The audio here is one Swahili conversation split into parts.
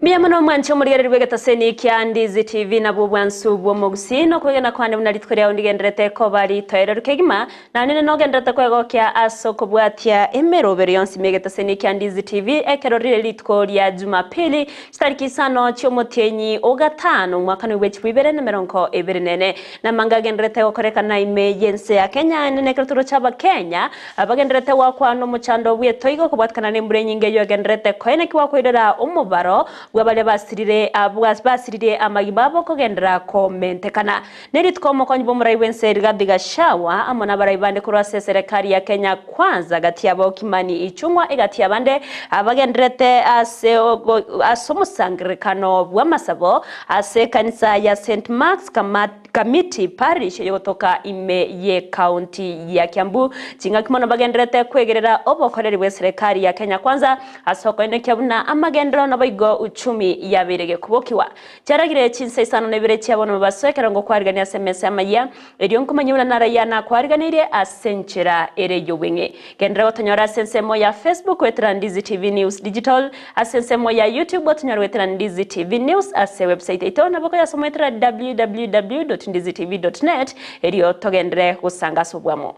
Miyamano mwancho murigere rwegataseni kyandizi TV na bubwansu bwo mugusino kwegena kwande munalitkorya undigendrete ko bari toyero rukegima nanene nogendrete kwego kya asoko bwatia emerobero yonsi megataseni kyandizi TV ekero rire litko lya Jumapili tariki 5 cy'omutenyi ogatano mwaka w'ibibere na mirongo ibiri nene na mangagendrete okorekana ime yense ya Kenya nene kerturo chaba Kenya abagendrete wakwano muchando bwetoigo kubwatkana nembure nyinge yogendrete kwene kiwa kwirera umubaro wabale basirire basirire amagibabo kogendera komentekana neritko mokonyi bomurai wense Rigathi Gachagua amona baraibande kurase serikali ya Kenya kwanza gati yabo Kimani Ichung'wa igati yabande abagendrete asomusangirikano bw'amasabo ase kanisa ya St Mark's Kamiti Parish yotoka ime ye county ya Kiambu jinga kimono bagendrete kwegerera obokoreri bwe serikali ya Kenya kwanza asoko ene kyabuna amagendero naboigo uchumi yabirege kubokiwa cyaragire cinse isano nebire cyabona baswekera ngo kwarigania SMS amaya eriyo nkomanyura narayana kwariganire asenchera ereyo wenge gendera otonyora sensemo ya Facebook wetra Ndizi TV News Digital asensemo ya YouTube otonyora wetra Ndizi TV News ase website ito naboko ya sometra www.ndizitv.net eriyo togendere usanga subwamo.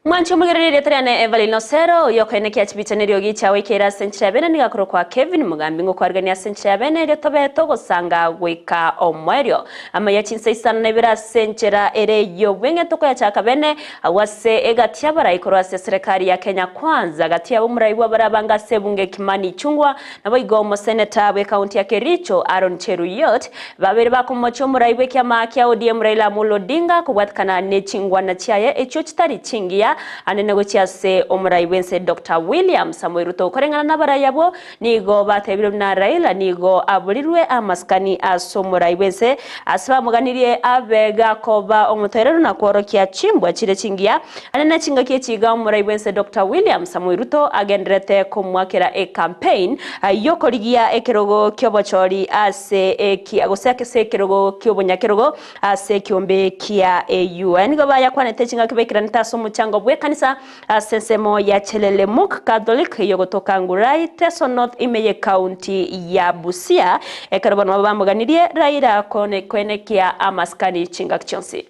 Mwancho mugirire terane Evelyn Osero yokene kyachibitenerio gichawe kera senchira bene nigakoro kwa Kevin Mugambi ngo kwarigania senchira bene ire tobeto gusanga gwika omwerio ama yachinse isano nebira senchira ereyo bwenge toko yachaka bene awase egatia barayikoro ase serikali ya Kenya kwanza gatia bomurayibwa barabanga sebunge Kimani Ichung'wa nabo igomo senator we county ya Kericho Aaron Cheruyot babere bakomocho murayibwe kyama kya ODM Raila Amolo Odinga kubwatkana ne Chingwa na chiaye echo chitari chingia anenegochia se omurai wense Dr. William Samoei Ruto korengana nabarayabo nigo batebiro na Raila nigo aburirwe amaskani asomurai wense asaba muganirie abega koba omuterero na kworokia chimbwa chire chingia anene chinga kie chiga omurai wense Dr. William Samoei Ruto agendrete kumwakera campaign yokorigia ekerogo kyobochori ase agoseke se ekerogo kyobonyakerogo ase kyombe kia AU nigo baya kwanete chinga kibekira ntaso muchango bwe kanisa sensemo ya Chelelemmuk Catholic yogotoka Ngurai Teso North imeye county ya Busia ekarabano bamuganirie Raila kwenekia amaskani chinga kichonsi.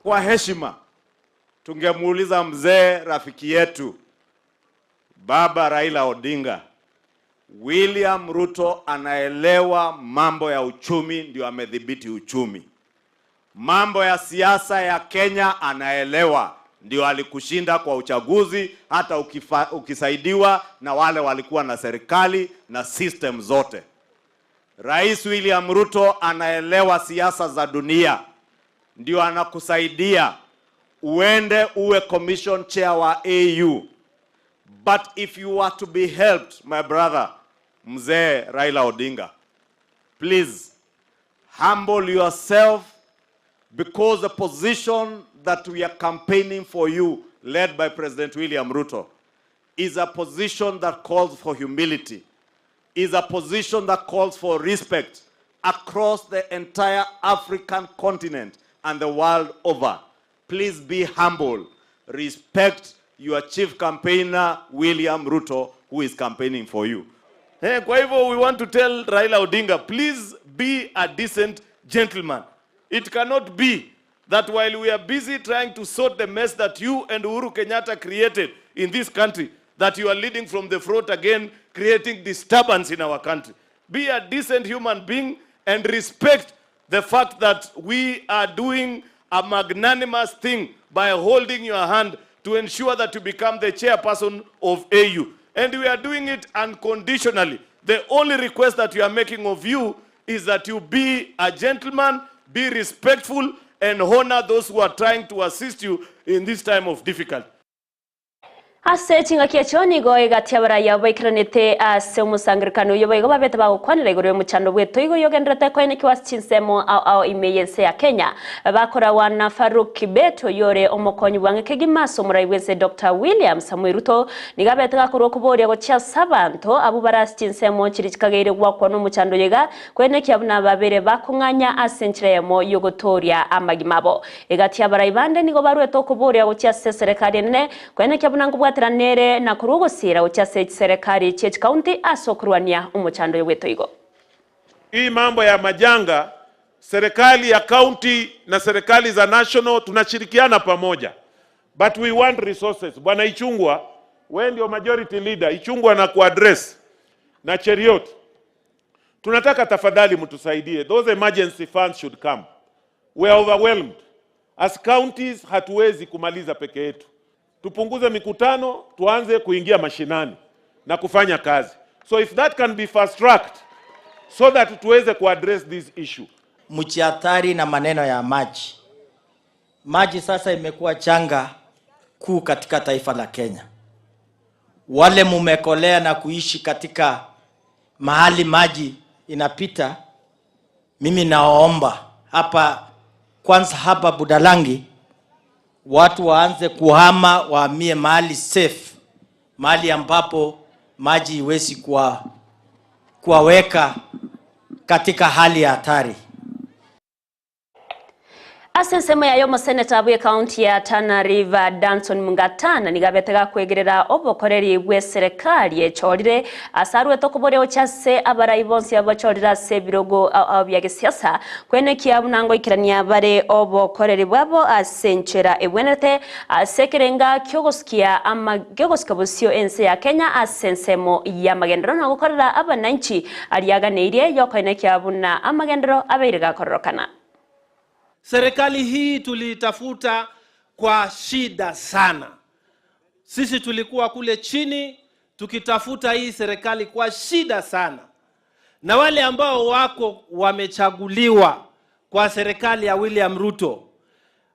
Kwa heshima tungemuuliza mzee rafiki yetu Baba Raila Odinga, William Ruto anaelewa mambo ya uchumi, ndio amedhibiti uchumi. Mambo ya siasa ya Kenya anaelewa, ndio alikushinda kwa uchaguzi hata ukisaidiwa na wale walikuwa na serikali na system zote. Rais William Ruto anaelewa siasa za dunia, ndio anakusaidia uende uwe commission chair wa AU. But if you are to be helped, my brother Mzee Raila Odinga, please humble yourself, because the position that we are campaigning for you, led by President William Ruto, is a position that calls for humility, is a position that calls for respect across the entire African continent and the world over. Please be humble. Respect your chief campaigner, William Ruto, who is campaigning for you. Kwa hivyo we want to tell Raila Odinga, please be a decent gentleman. It cannot be that while we are busy trying to sort the mess that you and Uhuru Kenyatta created in this country, that you are leading from the front again, creating disturbance in our country. Be a decent human being and respect the fact that we are doing a magnanimous thing by holding your hand to ensure that you become the chairperson of AU. And we are doing it unconditionally. The only request that we are making of you is that you be a gentleman, be respectful, and honor those who are trying to assist you in this time of difficulty. ase chingakia choni go igatia baraya baikranete ase umusangirikano yo baigo babete bagukwanira iguru y'umuchando bweto igo yogendrete koine kiwasi chinsemo au imeyense ya Kenya bakora wana Faruk Kibeto yore omokonyi bwange kegimaso murayibwese Dr. William Samuel Ruto nigabete gakuru kuboria go chia sabanto abo barasi chinsemo chirikagaire gwakwa no muchando yega koine kiabuna babere bakunganya asenchiremo yogotoria amagimabo igatia barayibande nigo barweto kuboria go chia serikali nene koine kiabuna nere na kurugusira ucha serikali chechi county asokurwania umuchando wetu igo. Hii mambo ya majanga, serikali ya county na serikali za national tunashirikiana pamoja. But we want resources. Bwana Ichungwa, wewe ndio majority leader, Ichungwa na kuaddress na Cheriot. Tunataka tafadhali mtusaidie. Those emergency funds should come. We are overwhelmed. As counties hatuwezi kumaliza peke yetu. Tupunguze mikutano, tuanze kuingia mashinani na kufanya kazi. So if that can be fast tracked so that tuweze kuaddress this issue. Mchiathari na maneno ya maji. Maji sasa imekuwa changa kuu katika taifa la Kenya. Wale mumekolea na kuishi katika mahali maji inapita, mimi naomba hapa Budalangi watu waanze kuhama wahamie mahali safe, mahali ambapo maji iwezi kuwaweka katika hali ya hatari. Asensemo ya yomo seneta bwe county ya Tana River Danson Mungatana nigabetega kwegerera obokoreri bwe serikali echorire asarwe tokobore ochase abarayibonsi abacorira se birogo abya siasa kwene kiabunango ikirania bare obokoreri bwabo asenchera ebwenete asekerenga kyogoskia ama gegoskabusio ense ya Kenya asensemo ya magendero na gukorera abananchi aliyaganeirie yokoine kiabuna amagendero abeiriga kororokana. Serikali hii tulitafuta kwa shida sana. Sisi tulikuwa kule chini tukitafuta hii serikali kwa shida sana. Na wale ambao wako wamechaguliwa kwa serikali ya William Ruto,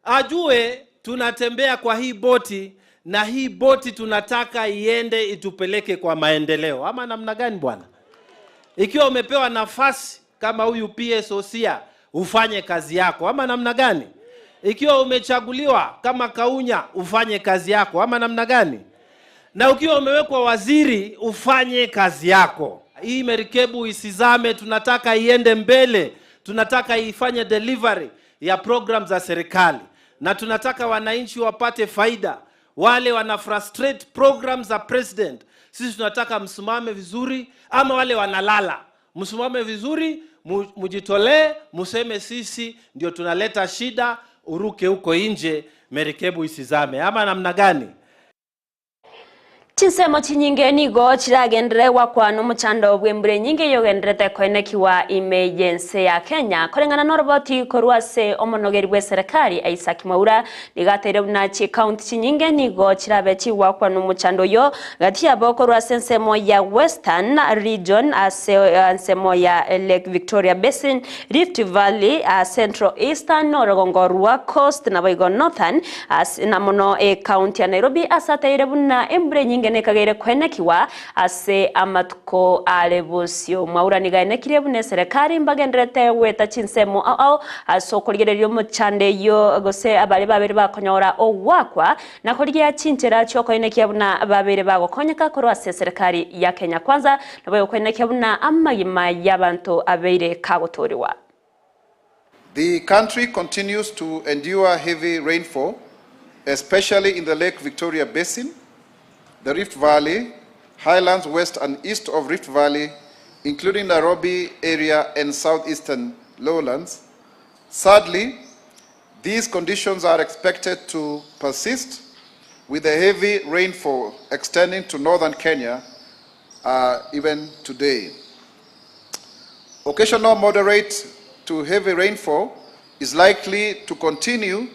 ajue tunatembea kwa hii boti na hii boti tunataka iende itupeleke kwa maendeleo. Ama namna gani bwana? Ikiwa umepewa nafasi kama huyu PS Osia, ufanye kazi yako. Ama namna gani? Ikiwa umechaguliwa kama Kaunya, ufanye kazi yako. Ama namna gani? Na ukiwa umewekwa waziri, ufanye kazi yako. Hii merikebu isizame, tunataka iende mbele. Tunataka ifanye delivery ya program za serikali. Na tunataka wananchi wapate faida. Wale wana frustrate programs za president, sisi tunataka msimame vizuri. Ama wale wanalala, msimame vizuri, mujitolee, museme sisi ndio tunaleta shida, uruke huko nje, merikebu isizame. Ama namna gani? Chinsemo chinyinge nigo chiragendere wakwa no muchando bwembure nyinge yogendrete koine kiwa emergency ya Kenya korengana noroboti korwase omonogeri bwe serikali Isaac Mwaura nigatere na chi county chinyinge nigo chirabechi wakwa no muchando yo gatia boko rwase nsemo ya Western Region nsemo ya Lake Victoria Basin, Rift Valley, Central Eastern, Orogongorwa Coast na Boigo Northern na mono county ya Nairobi asateire buna embure nyinge nekagere kwenekiwa ase amatuko alebusio Mwaura nigaenekire bune serikali mbagendrete weta chinsemo asokorgererio muchande yo gose abale babere bakonyora owakwa na korgia chinchera chyokoenekia buna babere bagokonyeka korwase serikali ya Kenya kwanza nabo kwenekia buna amagima y'abantu abeire kagotoriwa. The country continues to endure heavy rainfall, especially in the Lake Victoria Basin, the Rift Valley, highlands west and east of Rift Valley, including Nairobi area and southeastern lowlands. Sadly, these conditions are expected to persist with a heavy rainfall extending to northern Kenya even today. Occasional moderate to heavy rainfall is likely to continue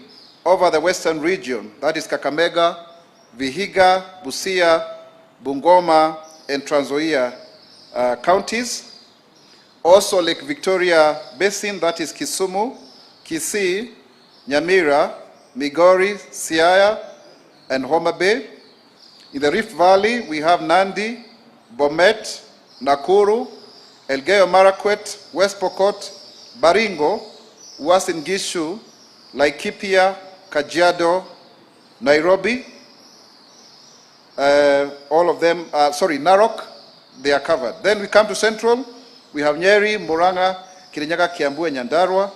over the western region, that is Kakamega, Vihiga, Busia, Bungoma, and Trans Nzoia counties. Also Lake Victoria Basin, that is Kisumu, Kisii, Nyamira, Migori, Siaya, and Homa Bay. In the Rift Valley, we have Nandi, Bomet, Nakuru, Elgeyo Marakwet, West Pokot, Baringo, Uasin Gishu, Laikipia, Kajiado, Nairobi, all of them, Narok, they are covered. Then we come to Central, we have Nyeri, Murang'a, Kirinyaga, Kiambu, and Nyandarua.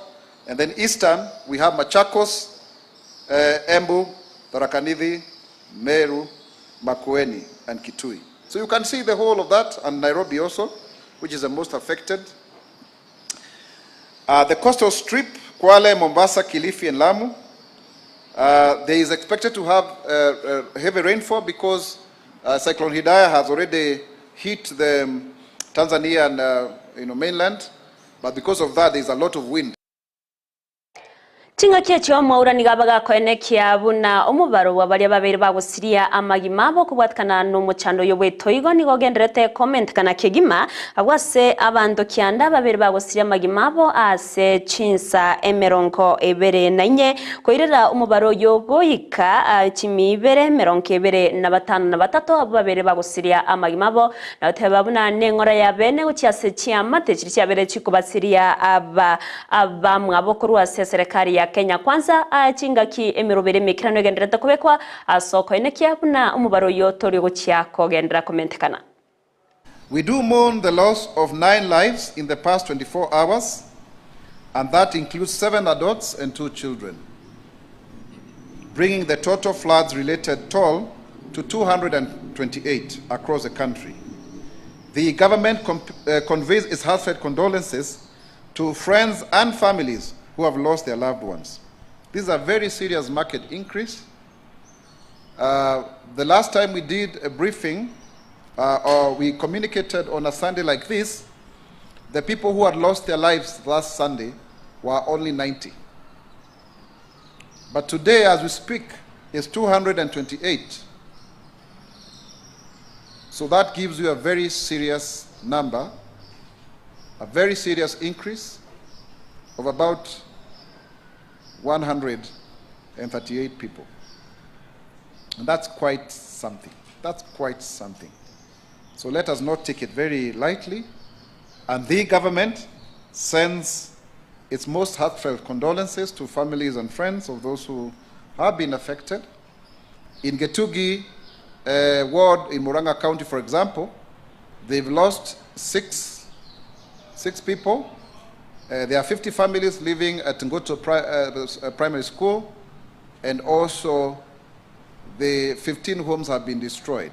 And then Eastern, we have Machakos, Embu, Tharaka Nithi, Meru, Makueni, and Kitui. So you can see the whole of that, and Nairobi also, which is the most affected. The coastal strip, Kwale, Mombasa, Kilifi, and Lamu, there is expected to have heavy rainfall because Cyclone Hidaya has already hit the Tanzanian mainland, but because of that, there is a lot of wind. Tinga kyecho maura nigabaga koenekia buna omubaro wabali babiri bagusiria amagimabo kubwatkana no muchando yobwetoigo nigogenderete comment kana kegima abwase abando kyanda babiri bagusiria amagimabo ase chinsa emeronko ebere nanye koirera omubaro yoboika chimibere meronko ebere na batano na batatu babiri bagusiria amagimabo na tebabuna nengora ya bene uchiase chiamate chiriabere chikubasiria aba mwabokuru ase serikali ya Kenya kwanza chingaki emirobere mikirano gendereta kubekwa asoko enekia buna umubaro yotori guchiako gendera komentekana. We do mourn the loss of 9 lives in the past 24 hours, and that includes 7 adults and 2 children, bringing the total floods-related toll to 228 across the country. The government conveys its heartfelt condolences to friends and families who have lost their loved ones. This is a very serious market increase. The last time we did a briefing or we communicated on a Sunday like this, the people who had lost their lives last Sunday were only 90. But today, as we speak, is 228. So that gives you a very serious number, a very serious increase of about 138 people. And that's quite something. That's quite something. So let us not take it very lightly. And the government sends its most heartfelt condolences to families and friends of those who have been affected. In Getugi ward in Murang'a County, for example, they've lost six people. There are 50 families living at Ngoto Primary School, and also the 15 homes have been destroyed.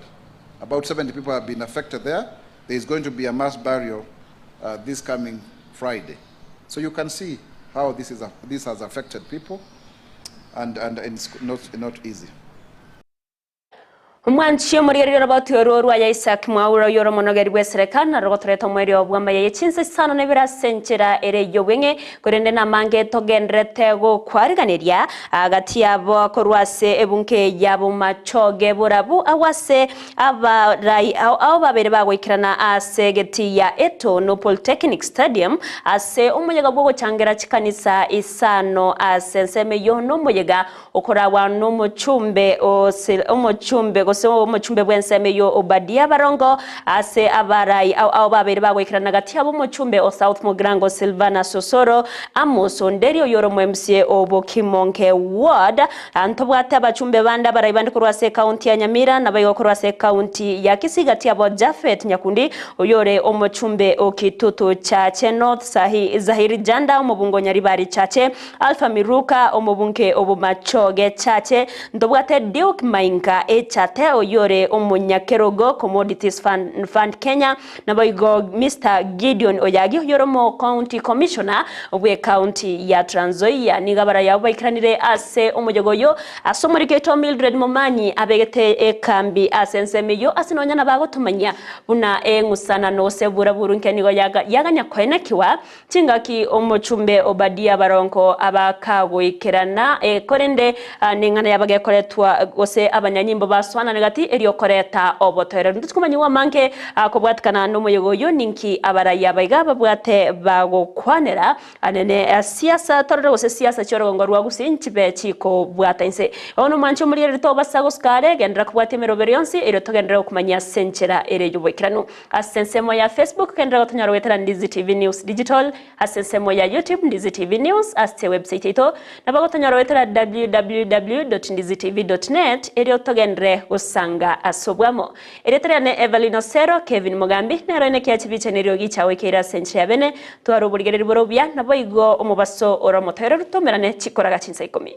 About 70 people have been affected there. There is going to be a mass burial this coming Friday. So you can see how this has affected people, and it's not easy. Mwanchi omurieri roboti ororwa ya Isaac Mwaura yoro monogeri bweserekana na rogotoreta omweri obwamba ya yechinse sano nebira senchera ere yobwenge kurende na mange togendrete go kwariganiria agati yabo korwase ebunke yabo machoge burabu awase abarai au babere bagwikirana ase geti ya Eto no Polytechnic Stadium ase omuyega bwo changera chikanisa isano ase nseme yo no muyega okorawa no muchumbe omuchumbe umuchumbe bwenseme yo Obadia Barongo ase abarai au babere bagwikirana gati yabo muchumbe o South Mugrango Silvana Sosoro amuso nderio yoro MCA obo Kimonke Ward antobwate abachumbe banda barai bandi kurwase county ya Nyamira na bayo kurwase county ya Kisii gati yabo Jafet Nyakundi oyore umuchumbe okitutu chache North Zahiri Janda omubungo Nyaribari chache Alpha Miruka omubunke obo Machoge chache ndobwate Duke Mainka chate oyore omunyakerogo Commodities Fund Kenya na boigo Mr. Gideon Oyagi yoromo County Commissioner obwe County ya Trans Nzoia nigabara yabo ikiranire ase omujogoyo asomuriketo Mildred Momanyi abegete ekambi asensemeyo asinonya nabagotumanya buna engusana no sebura burunke nigo yaganya kwenekiwa tingaki omuchumbe Obadia Baronko abakagwikirana korende ningana yabage koletwa gose abanyanyimbo baswana sana negati erio koreta obotere ndutukumanyiwa manke kubwatikana n'umuyogo yo ninki abaraya baiga babwate bagokwanera anene siasa torero gose siasa chorogongo rwa gusinchibe chiko bwatainse ono mancho muri rito basagoskare gendera kubwate meroberionsi ero togendera kumanya senchera ere yubwekiranu asensemo ya Facebook kendera gotonyaro wetera Ndizi TV News Digital asensemo ya YouTube Ndizi TV News aste website ito nabagotonyaro wetera www.ndizitv.net ero togendere gusanga asobwamo eretera ne Evelyn Osero Kevin Mugambi nero ne kiachibiche neryogi chawe kera senchera bene twaro burigere borobya nabo igo omubaso oro motero rutomerane chikoraga chinsa 10